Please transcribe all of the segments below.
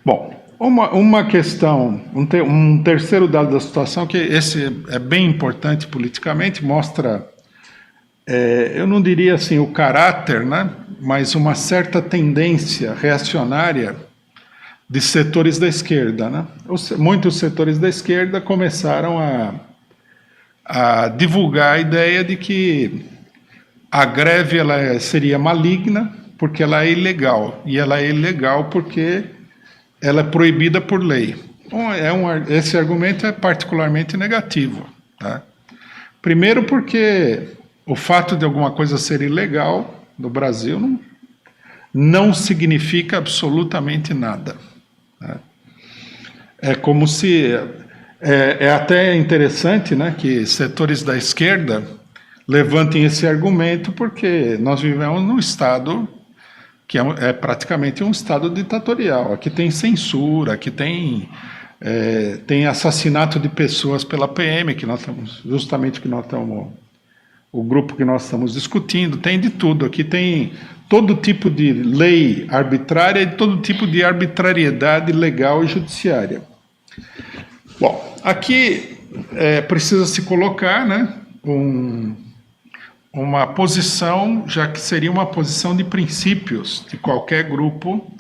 Bom, uma questão, um terceiro dado da situação, que esse é bem importante politicamente, mostra, eu não diria assim o caráter, né, mas uma certa tendência reacionária de setores da esquerda, né? Muitos setores da esquerda começaram a divulgar a ideia de que a greve seria maligna porque ela é ilegal, e ela é ilegal porque ela é proibida por lei. Bom, esse argumento é particularmente negativo. Tá? Primeiro porque o fato de alguma coisa ser ilegal no Brasil não significa absolutamente nada. Tá? É como se... É até interessante, né, que setores da esquerda levantem esse argumento, porque nós vivemos num Estado que é praticamente um Estado ditatorial. Aqui tem censura, aqui tem assassinato de pessoas pela PM, que nós estamos, justamente que nós estamos, o grupo que nós estamos discutindo, tem de tudo. Aqui tem todo tipo de lei arbitrária e todo tipo de arbitrariedade legal e judiciária. Bom, aqui precisa se colocar, né, uma posição, já que seria uma posição de princípios de qualquer grupo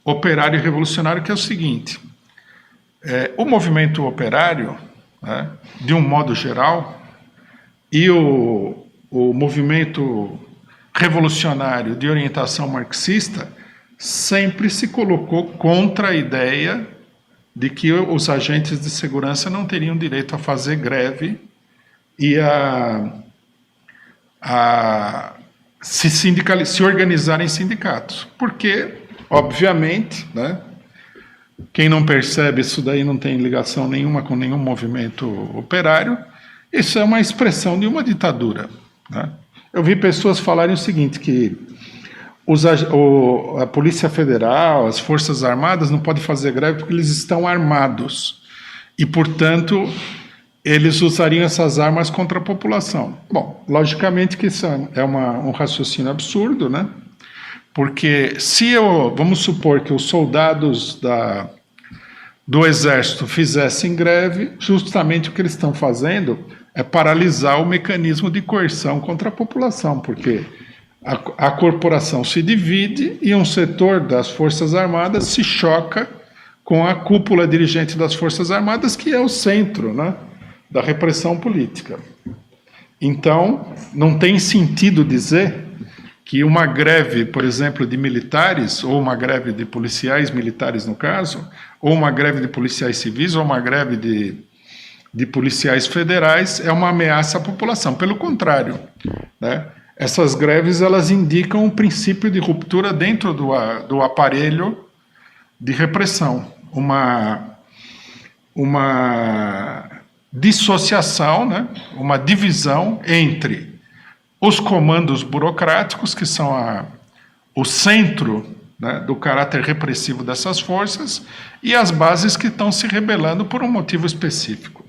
operário e revolucionário, que é o seguinte: o movimento operário, né, de um modo geral, e o movimento revolucionário de orientação marxista sempre se colocou contra a ideia de que os agentes de segurança não teriam direito a fazer greve e se organizar em sindicatos. Porque, obviamente, né, quem não percebe isso daí não tem ligação nenhuma com nenhum movimento operário, isso é uma expressão de uma ditadura. Né? Eu vi pessoas falarem o seguinte, que a Polícia Federal, as Forças Armadas não podem fazer greve porque eles estão armados e, portanto, eles usariam essas armas contra a população. Bom, logicamente que isso é um raciocínio absurdo, né? Porque vamos supor que os soldados do Exército fizessem greve, justamente o que eles estão fazendo é paralisar o mecanismo de coerção contra a população, porque a corporação se divide e um setor das Forças Armadas se choca com a cúpula dirigente das Forças Armadas, que é o centro, né, da repressão política. Então, não tem sentido dizer que uma greve, por exemplo, de militares, ou uma greve de policiais militares, no caso, ou uma greve de policiais civis, ou uma greve de policiais federais, é uma ameaça à população. Pelo contrário, né? Essas greves, elas indicam um princípio de ruptura dentro do aparelho de repressão, uma dissociação, né? Uma divisão entre os comandos burocráticos, que são o centro, né, do caráter repressivo dessas forças, e as bases que estão se rebelando por um motivo específico.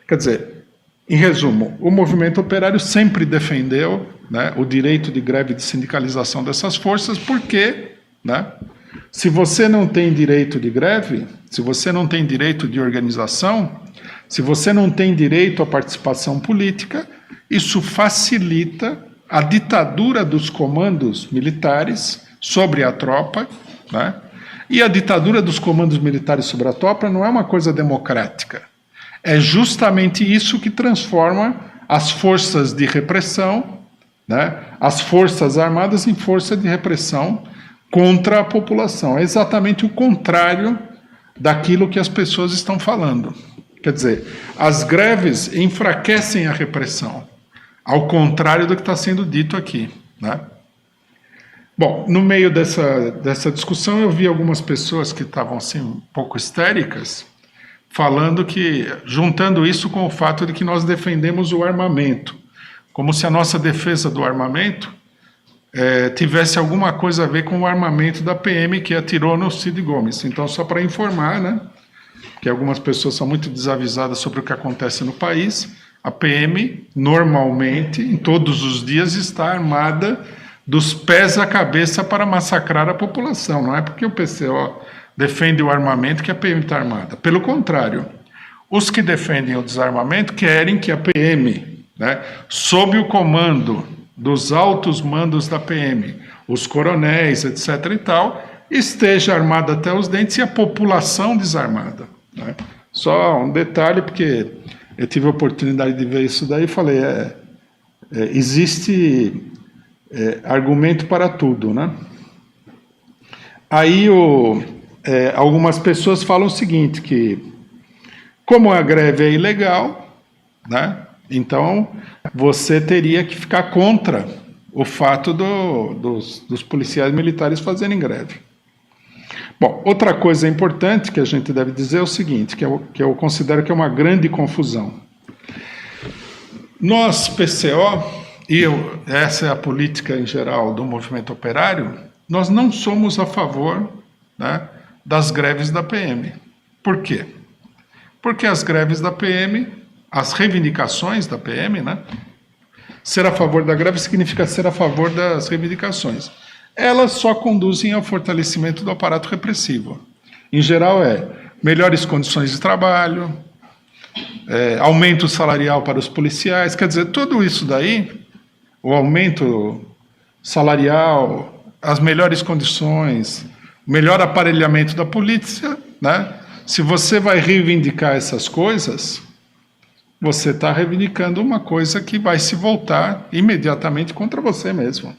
Quer dizer, em resumo, o movimento operário sempre defendeu, né, o direito de greve e de sindicalização dessas forças, porque, né, se você não tem direito de greve, se você não tem direito de organização, se você não tem direito à participação política, isso facilita a ditadura dos comandos militares sobre a tropa, né? E a ditadura dos comandos militares sobre a tropa não é uma coisa democrática. É justamente isso que transforma as forças de repressão, né, as forças armadas em força de repressão contra a população. É exatamente o contrário daquilo que as pessoas estão falando. Quer dizer, as greves enfraquecem a repressão, ao contrário do que está sendo dito aqui, né? Bom, no meio dessa discussão eu vi algumas pessoas que estavam assim um pouco histéricas, falando que, juntando isso com o fato de que nós defendemos o armamento, como se a nossa defesa do armamento tivesse alguma coisa a ver com o armamento da PM que atirou no Cid Gomes. Então, só para informar, né, que algumas pessoas são muito desavisadas sobre o que acontece no país, a PM, normalmente, em todos os dias, está armada dos pés à cabeça para massacrar a população. Não é porque o PCO defende o armamento que a PM está armada. Pelo contrário, os que defendem o desarmamento querem que a PM, né, sob o comando dos altos mandos da PM, os coronéis, etc. e tal, esteja armada até os dentes e a população desarmada, né? Só um detalhe, porque eu tive a oportunidade de ver isso daí e falei, existe argumento para tudo, né? Aí algumas pessoas falam o seguinte, que como a greve é ilegal, né, então você teria que ficar contra o fato dos policiais militares fazerem greve. Bom, outra coisa importante que a gente deve dizer é o seguinte, que eu considero que é uma grande confusão. Nós, PCO, essa é a política em geral do movimento operário, nós não somos a favor, né, das greves da PM. Por quê? Porque as greves da PM, as reivindicações da PM, né, ser a favor da greve significa ser a favor das reivindicações. Elas só conduzem ao fortalecimento do aparato repressivo. Em geral, melhores condições de trabalho, aumento salarial para os policiais, quer dizer, tudo isso daí, o aumento salarial, as melhores condições, melhor aparelhamento da polícia, né? Se você vai reivindicar essas coisas, você está reivindicando uma coisa que vai se voltar imediatamente contra você mesmo,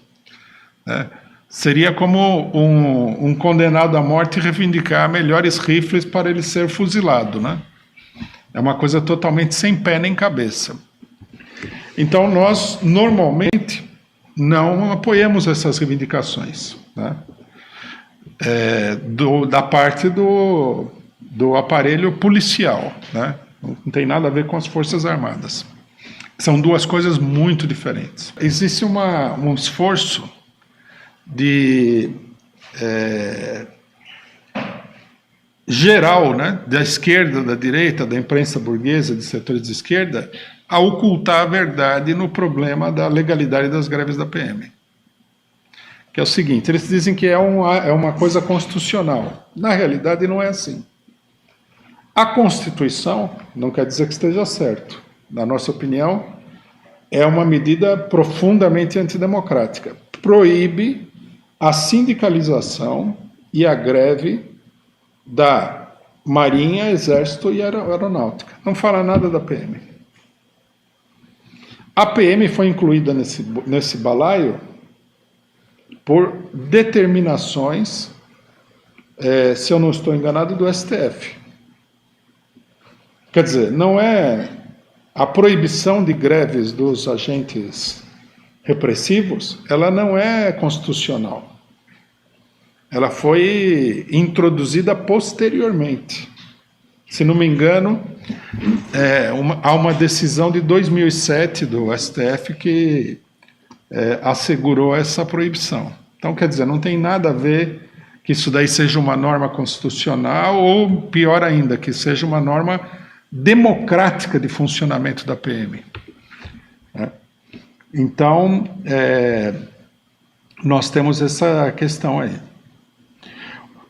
né? Seria como um condenado à morte reivindicar melhores rifles para ele ser fuzilado, né? É uma coisa totalmente sem pé nem cabeça. Então, nós, normalmente, não apoiamos essas reivindicações, né, da parte do aparelho policial, né? Não tem nada a ver com as Forças Armadas. São duas coisas muito diferentes. Existe um esforço geral, né, da esquerda, da direita, da imprensa burguesa, de setores de esquerda, a ocultar a verdade no problema da legalidade das greves da PM. Que é o seguinte, eles dizem que é uma coisa constitucional. Na realidade, não é assim. A Constituição não quer dizer que esteja certo. Na nossa opinião, é uma medida profundamente antidemocrática. Proíbe a sindicalização e a greve da Marinha, Exército e Aeronáutica. Não fala nada da PM. A PM foi incluída nesse balaio por determinações, se eu não estou enganado, do STF. Quer dizer, não é a proibição de greves dos agentes repressivos, ela não é constitucional. Ela foi introduzida posteriormente. Se não me engano, há uma decisão de 2007 do STF que assegurou essa proibição. Então, quer dizer, não tem nada a ver que isso daí seja uma norma constitucional ou, pior ainda, que seja uma norma democrática de funcionamento da PM. Então, nós temos essa questão aí.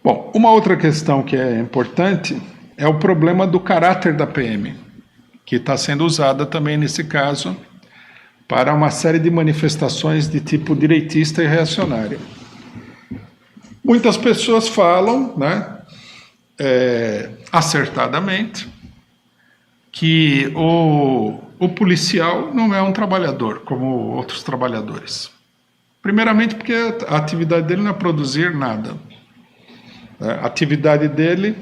Bom, uma outra questão que é importante é o problema do caráter da PM, que está sendo usada também nesse caso para uma série de manifestações de tipo direitista e reacionário. Muitas pessoas falam, né, acertadamente, que o policial não é um trabalhador como outros trabalhadores. Primeiramente porque a atividade dele não é produzir nada. A atividade dele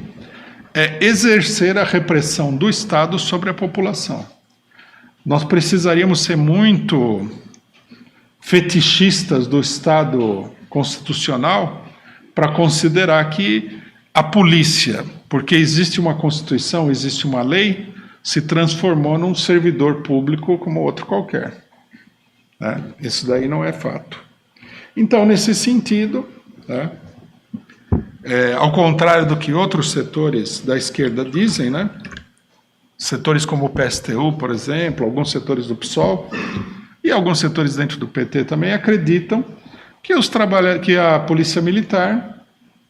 é exercer a repressão do Estado sobre a população. Nós precisaríamos ser muito fetichistas do Estado constitucional para considerar que a polícia, porque existe uma Constituição, existe uma lei, se transformou num servidor público como outro qualquer. Isso daí não é fato. Então, nesse sentido, ao contrário do que outros setores da esquerda dizem, né, setores como o PSTU, por exemplo, alguns setores do PSOL e alguns setores dentro do PT também acreditam que a polícia militar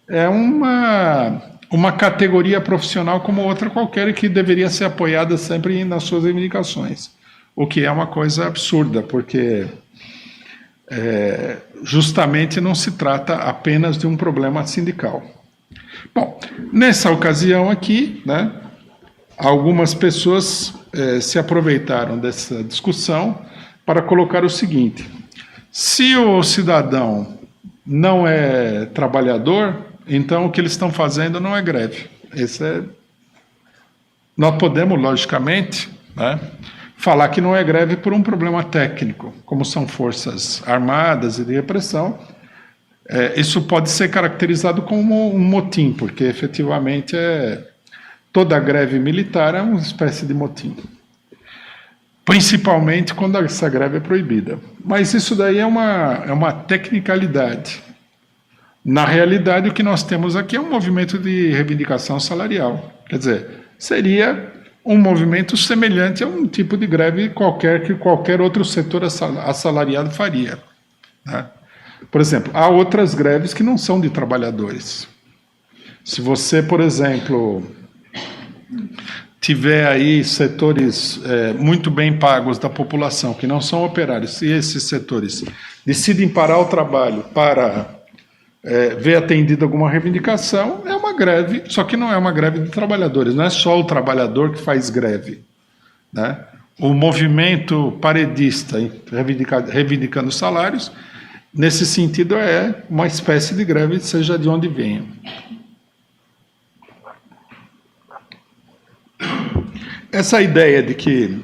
é uma categoria profissional como outra qualquer e que deveria ser apoiada sempre nas suas reivindicações, o que é uma coisa absurda, porque justamente não se trata apenas de um problema sindical. Bom, nessa ocasião aqui, né, algumas pessoas se aproveitaram dessa discussão para colocar o seguinte: se o cidadão não é trabalhador, então o que eles estão fazendo não é greve. Nós podemos, logicamente, né, falar que não é greve por um problema técnico, como são forças armadas e de repressão. Isso pode ser caracterizado como um motim, porque efetivamente toda greve militar é uma espécie de motim. Principalmente quando essa greve é proibida. Mas isso daí é uma tecnicalidade. Na realidade, o que nós temos aqui é um movimento de reivindicação salarial. Quer dizer, seria um movimento semelhante a um tipo de greve qualquer que qualquer outro setor assalariado faria, né? Por exemplo, há outras greves que não são de trabalhadores. Se você, por exemplo, tiver aí setores muito bem pagos da população, que não são operários, e esses setores decidem parar o trabalho para ver atendida alguma reivindicação, é uma greve, só que não é uma greve de trabalhadores, não é só o trabalhador que faz greve, né? O movimento paredista reivindicando salários, nesse sentido, é uma espécie de greve, seja de onde venha. Essa ideia de que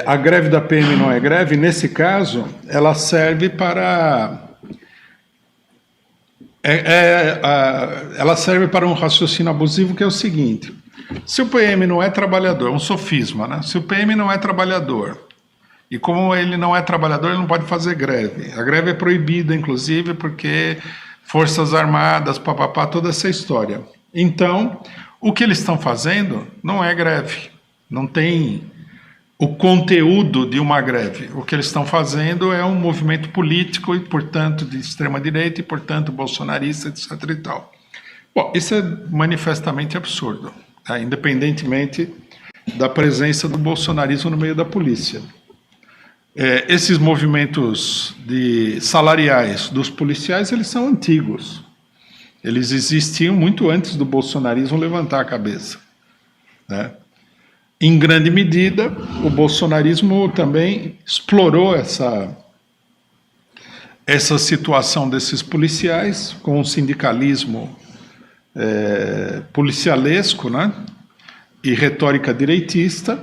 a greve da PM não é greve, nesse caso, ela serve para ela serve para um raciocínio abusivo, que é o seguinte: se o PM não é trabalhador, é um sofisma, né? Se o PM não é trabalhador, e como ele não é trabalhador, ele não pode fazer greve. A greve é proibida, inclusive, porque Forças Armadas, papapá, toda essa história. Então, o que eles estão fazendo não é greve, não tem o conteúdo de uma greve. O que eles estão fazendo é um movimento político e, portanto, de extrema-direita e, portanto, bolsonarista, etc. e tal. Bom, isso é manifestamente absurdo, tá? Independentemente da presença do bolsonarismo no meio da polícia. Esses movimentos salariais dos policiais, eles são antigos. Eles existiam muito antes do bolsonarismo levantar a cabeça, né? Em grande medida, o bolsonarismo também explorou essa situação desses policiais com um sindicalismo policialesco, né? E retórica direitista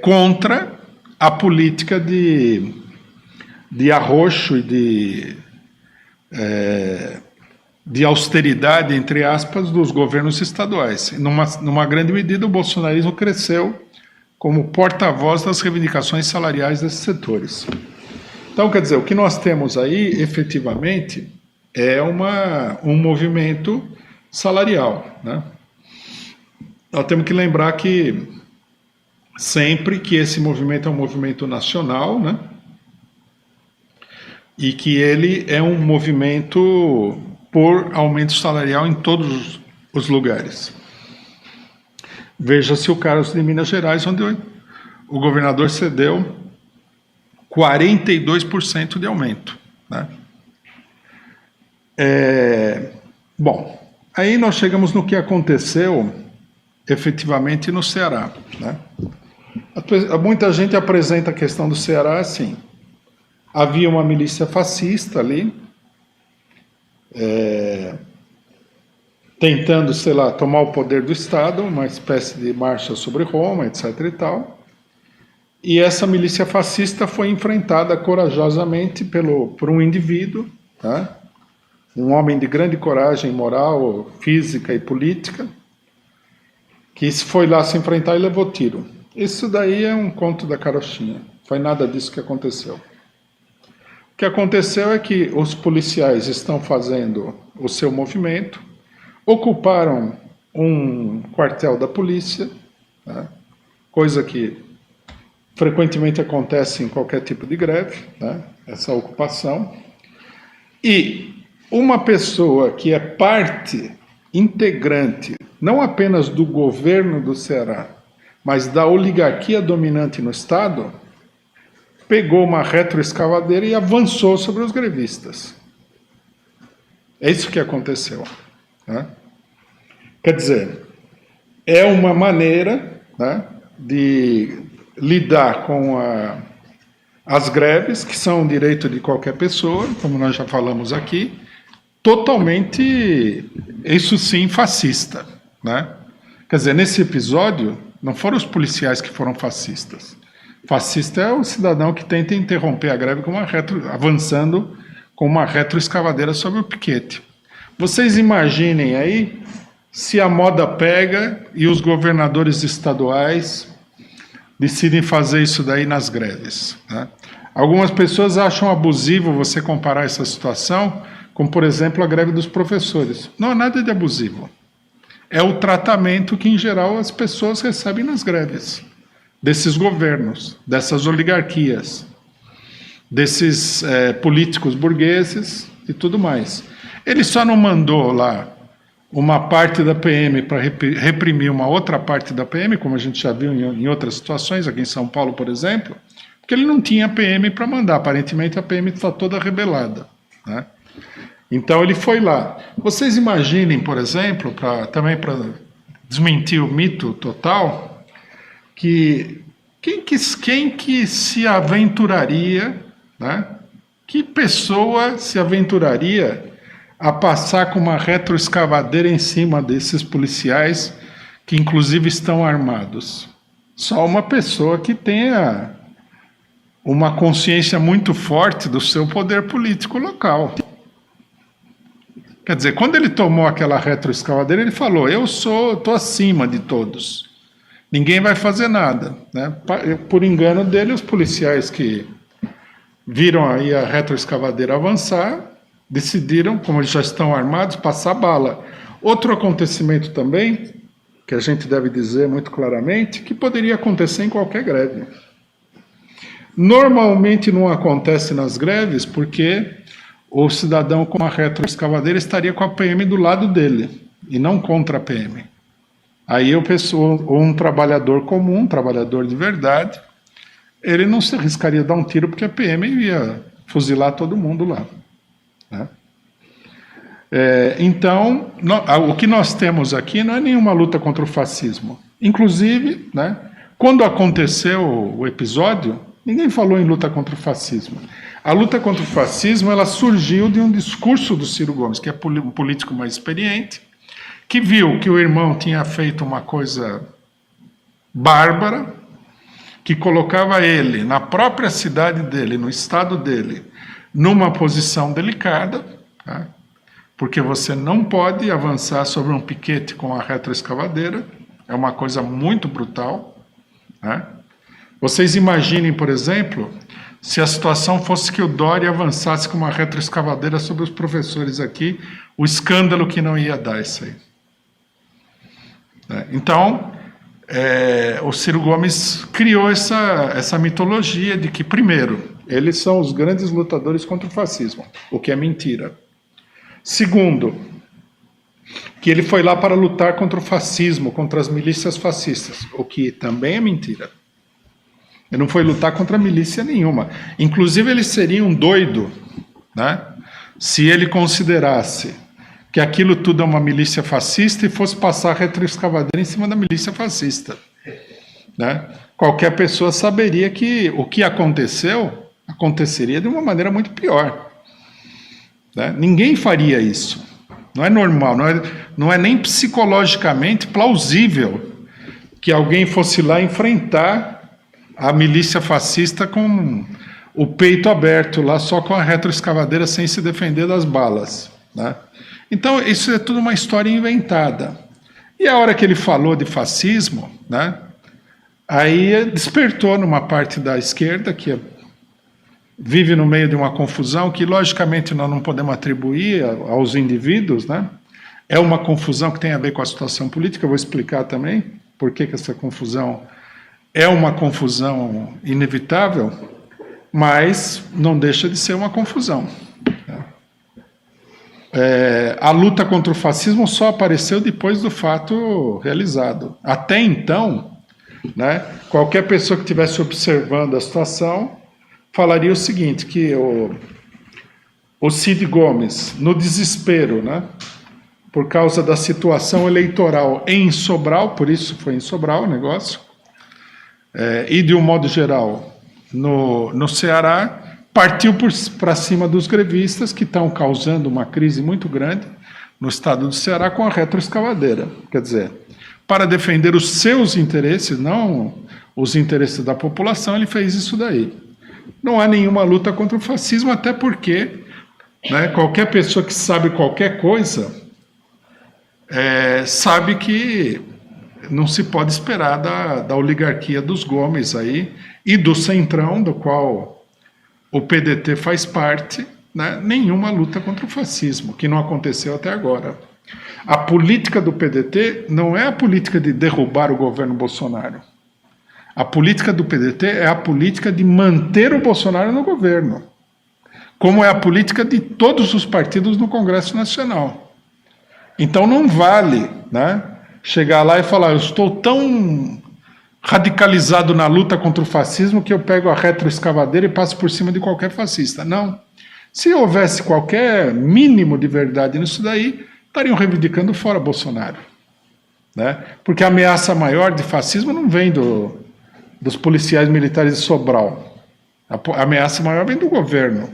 contra a política de arroxo e de austeridade, entre aspas, dos governos estaduais. Numa grande medida, o bolsonarismo cresceu como porta-voz das reivindicações salariais desses setores. Então, quer dizer, o que nós temos aí, efetivamente, é um movimento salarial, né? Nós temos que lembrar que sempre que esse movimento é um movimento nacional, né? E que ele é um movimento por aumento salarial em todos os lugares. Veja-se o caso de Minas Gerais, onde o governador cedeu 42% de aumento, né? Bom, aí nós chegamos no que aconteceu efetivamente no Ceará, né? Muita gente apresenta a questão do Ceará assim: havia uma milícia fascista ali, tentando, sei lá, tomar o poder do Estado, uma espécie de marcha sobre Roma, etc. e tal. E essa milícia fascista foi enfrentada corajosamente por um indivíduo, tá? Um homem de grande coragem moral, física e política, que foi lá se enfrentar e levou tiro. Isso daí é um conto da carochinha, foi nada disso que aconteceu. O que aconteceu é que os policiais estão fazendo o seu movimento, ocuparam um quartel da polícia, né? Coisa que frequentemente acontece em qualquer tipo de greve, né? Essa ocupação, e uma pessoa que é parte integrante, não apenas do governo do Ceará, mas da oligarquia dominante no Estado, pegou uma retroescavadeira e avançou sobre os grevistas. É isso que aconteceu. Né? Quer dizer, é uma maneira, né, de lidar com as greves, que são um direito de qualquer pessoa, como nós já falamos aqui, totalmente, isso sim, fascista. Né? Quer dizer, nesse episódio, não foram os policiais que foram fascistas. Fascista é o cidadão que tenta interromper a greve avançando com uma retroescavadeira sobre o piquete. Vocês imaginem aí se a moda pega e os governadores estaduais decidem fazer isso daí nas greves. Né? Algumas pessoas acham abusivo você comparar essa situação com, por exemplo, a greve dos professores. Não há nada de abusivo. É o tratamento que, em geral, as pessoas recebem nas greves. Desses governos, dessas oligarquias, desses políticos burgueses e tudo mais. Ele só não mandou lá uma parte da PM para reprimir uma outra parte da PM, como a gente já viu em outras situações, aqui em São Paulo, por exemplo, porque ele não tinha PM para mandar. Aparentemente a PM está toda rebelada. Né? Então ele foi lá. Vocês imaginem, por exemplo, também para desmentir o mito total, que quem que se aventuraria, né? Que pessoa se aventuraria a passar com uma retroescavadeira em cima desses policiais que inclusive estão armados? Só uma pessoa que tenha uma consciência muito forte do seu poder político local. Quer dizer, quando ele tomou aquela retroescavadeira, ele falou: eu estou acima de todos. Ninguém vai fazer nada. Né? Por engano dele, os policiais que viram aí a retroescavadeira avançar, decidiram, como eles já estão armados, passar bala. Outro acontecimento também, que a gente deve dizer muito claramente, que poderia acontecer em qualquer greve. Normalmente não acontece nas greves porque o cidadão com a retroescavadeira estaria com a PM do lado dele, e não contra a PM. Aí um trabalhador comum, um trabalhador de verdade, ele não se arriscaria a dar um tiro porque a PM ia fuzilar todo mundo lá. Né? Então, o que nós temos aqui não é nenhuma luta contra o fascismo. Inclusive, né, quando aconteceu o episódio, ninguém falou em luta contra o fascismo. A luta contra o fascismo ela surgiu de um discurso do Ciro Gomes, que é um político mais experiente, que viu que o irmão tinha feito uma coisa bárbara, que colocava ele na própria cidade dele, no estado dele, numa posição delicada, tá? Porque você não pode avançar sobre um piquete com a retroescavadeira, é uma coisa muito brutal. Né? Vocês imaginem, por exemplo, se a situação fosse que o Dória avançasse com uma retroescavadeira sobre os professores aqui, o escândalo que não ia dar isso aí. Então, o Ciro Gomes criou essa mitologia de que, primeiro, eles são os grandes lutadores contra o fascismo, o que é mentira. Segundo, que ele foi lá para lutar contra o fascismo, contra as milícias fascistas, o que também é mentira. Ele não foi lutar contra milícia nenhuma. Inclusive, ele seria um doido, né, se ele considerasse que aquilo tudo é uma milícia fascista e fosse passar a retroescavadeira em cima da milícia fascista. Né? Qualquer pessoa saberia que o que aconteceria de uma maneira muito pior. Né? Ninguém faria isso. Não é normal, não é nem psicologicamente plausível que alguém fosse lá enfrentar a milícia fascista com o peito aberto, lá só com a retroescavadeira sem se defender das balas. Né? Então, isso é tudo uma história inventada. E a hora que ele falou de fascismo, né, aí despertou numa parte da esquerda que vive no meio de uma confusão que, logicamente, nós não podemos atribuir aos indivíduos. Né? É uma confusão que tem a ver com a situação política, eu vou explicar também por que essa confusão é uma confusão inevitável, mas não deixa de ser uma confusão. a luta contra o fascismo só apareceu depois do fato realizado. Até então, né, qualquer pessoa que estivesse observando a situação falaria o seguinte, que o Cid Gomes, no desespero, né, por causa da situação eleitoral em Sobral, por isso foi em Sobral o negócio, e de um modo geral no Ceará, partiu para cima dos grevistas, que estão causando uma crise muito grande no estado do Ceará com a retroescavadeira. Quer dizer, para defender os seus interesses, não os interesses da população, ele fez isso daí. Não há nenhuma luta contra o fascismo, até porque, né, qualquer pessoa que sabe qualquer coisa sabe que não se pode esperar da oligarquia dos Gomes aí e do Centrão, do qual o PDT faz parte, né, nenhuma luta contra o fascismo, que não aconteceu até agora. A política do PDT não é a política de derrubar o governo Bolsonaro. A política do PDT é a política de manter o Bolsonaro no governo, como é a política de todos os partidos no Congresso Nacional. Então não vale, né, chegar lá e falar, eu estou tão radicalizado na luta contra o fascismo que eu pego a retroescavadeira e passo por cima de qualquer fascista. Não. Se houvesse qualquer mínimo de verdade nisso daí, estariam reivindicando fora Bolsonaro, né? Porque a ameaça maior de fascismo não vem dos policiais militares de Sobral. A ameaça maior vem do governo.